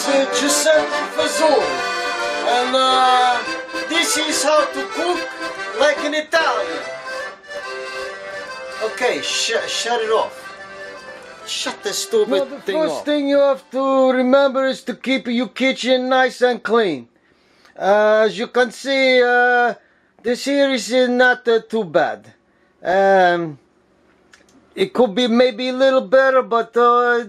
Giuseppe Fazoolie, and this is how to cook like an Italian. Okay, shut it off. Shut the stupid thing off. The first thing you have to remember is to keep your kitchen nice and clean. As you can see, this here is not too bad. It could be maybe a little better, but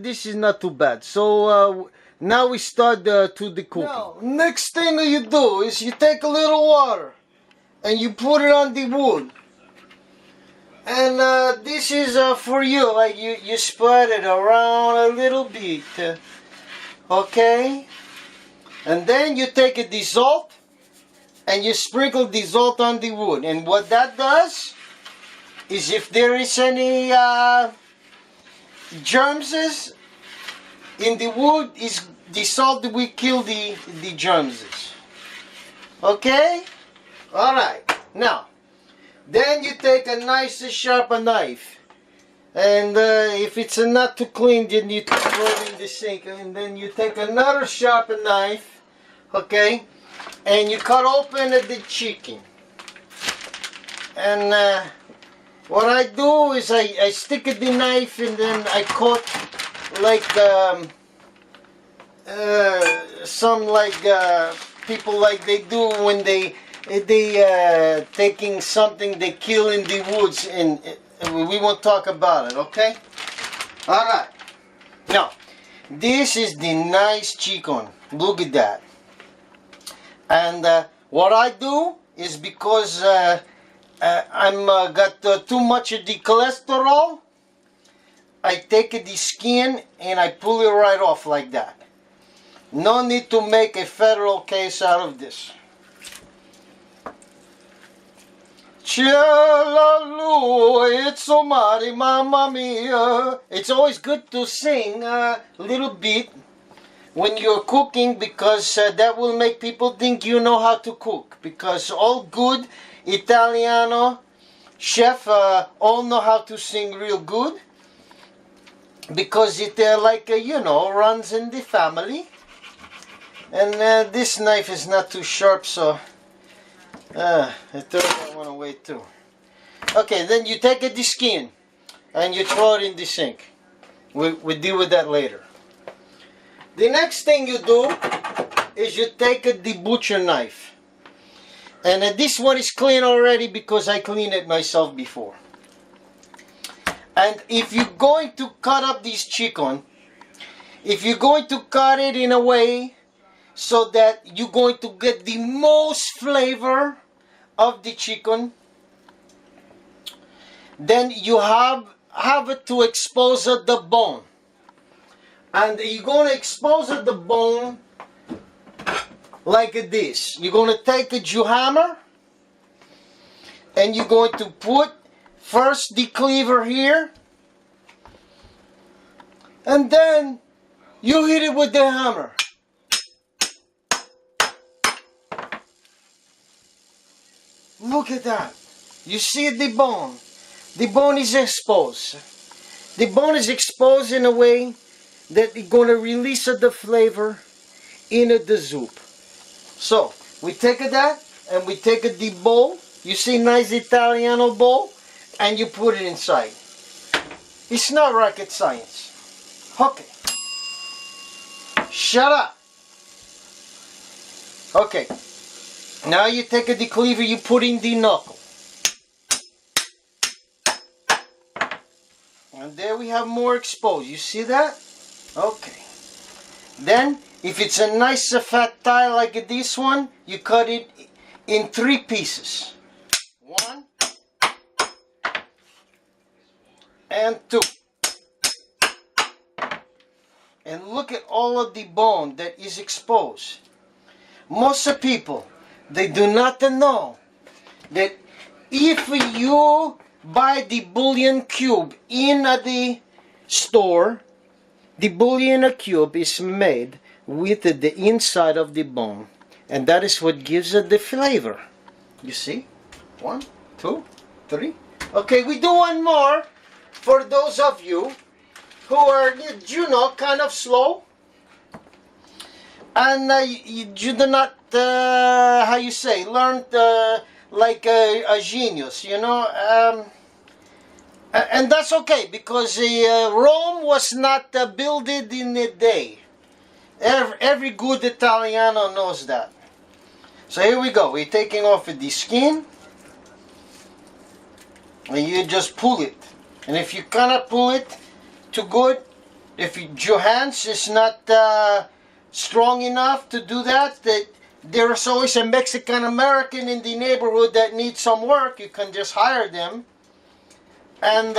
this is not too bad. So now we start to the cooking. Now, next thing you do is you take a little water and you put it on the wood. And this is for you, like you spread it around a little bit, okay? And then you take the salt and you sprinkle the salt on the wood. And what that does is if there is any germs in the wood, is the salt will kill the germs. Okay? Alright, now then you take a nice sharp knife, and if it's not too clean, then you throw it in the sink, and then you take another sharp knife, okay, and you cut open the chicken. And what I do is I stick the knife and then I cut like some people like they do when they taking something they kill in the woods, and we won't talk about it, okay? Alright, now this is the nice chicken. Look at that. And what I do is because I'm got too much of the cholesterol, I take the skin and I pull it right off like that. No need to make a federal case out of this. It's so mighty, mamma mia. It's always good to sing a little bit when you're cooking, because that will make people think you know how to cook. Because all good Italiano chef all know how to sing real good, because it you know, runs in the family. And this knife is not too sharp, so I throw that one away too. Okay, then you take the skin and you throw it in the sink. We'll deal with that later. The next thing you do is you take the butcher knife. And this one is clean already because I cleaned it myself before. And if you're going to cut up this chicken, if you're going to cut it in a way so that you're going to get the most flavor of the chicken, then you have to expose the bone. And you're going to expose the bone like this. You're going to take a Jew hammer and you're going to put first the cleaver here, and then you hit it with the hammer. Look at that. You see the bone. The bone is exposed. The bone is exposed in a way that it's going to release the flavor in the soup. So we take that and we take the bowl. You see, nice Italiano bowl, and you put it inside. It's not rocket science. Okay. Shut up. Okay. Now you take the cleaver, you put in the knuckle. And there we have more exposed. You see that? Okay. Then, if it's a nice fat thigh like this one, you cut it in 3 pieces. 1 and 2. And look at all of the bone that is exposed. Most people, they do not know that if you buy the bouillon cube in the store, the bouillon cube is made with the inside of the bone, and that is what gives it the flavor. You see? 1, 2, 3. Okay, we do one more for those of you who are, you know, kind of slow. and you do not, how you say, learn like a genius, you know. And that's okay, because Rome was not built in a day. Every good Italiano knows that. So here we go. We're taking off the skin, and you just pull it. And if you cannot pull it too good, if your hands is not strong enough to do that, there's always a Mexican American in the neighborhood that needs some work. You can just hire them, and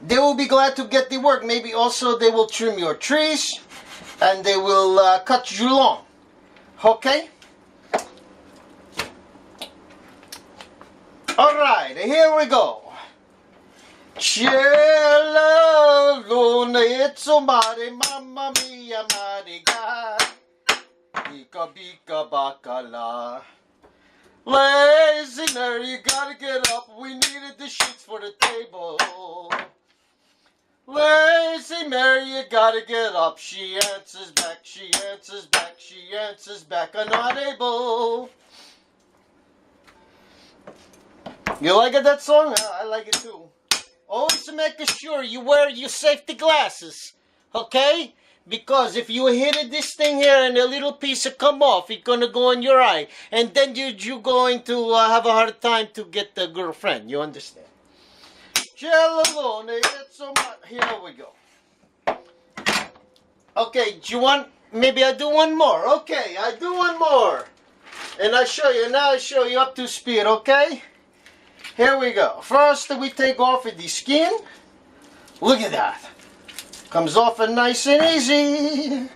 they will be glad to get the work. Maybe also they will trim your trees, and they will cut you long. Okay? Alright, here we go. Cielo luna itso mare, mamma mia mariga, bika bika bacala. Lazy Mary, you gotta get up, we needed the sheets for the table. Lazy Mary, you gotta get up, she answers back, she answers back, she answers back, I'm not able. You like it, that song? I like it too. Always make sure you wear your safety glasses, okay? Because if you hit this thing here and a little piece will come off, it's gonna go in your eye, and then you're going to have a hard time to get a girlfriend. You understand? Here we go. Okay, do you want? Maybe I do one more. Okay, I do one more, and I show you. Now I show you up to speed. Okay. Here we go. First, we take off the skin. Look at that. Comes off nice and easy.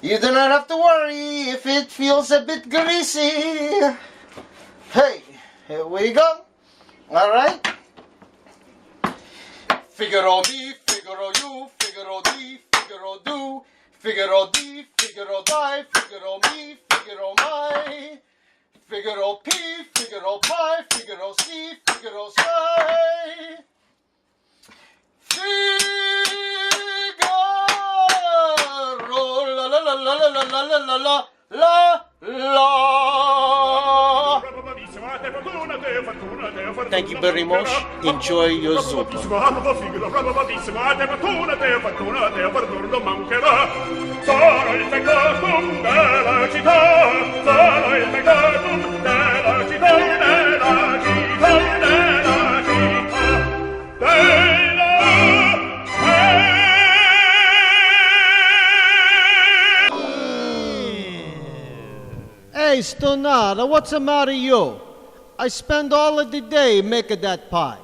You do not have to worry if it feels a bit greasy. Hey, here we go. All right. Figaro mi, Figaro you, Figaro di, Figaro do, Figaro di, Figaro die, Figaro mi, Figaro my. Figaro P, Figaro Pi, Figaro C, Figaro Psi. Figaro, la la la la la la la la la la. Thank you very much. Enjoy your zuppa. Sarà il peccatum della città, sarà il peccatum della città, della città, della città, della Hey, Stonata, what's the matter you? I spend all of the day making that pie.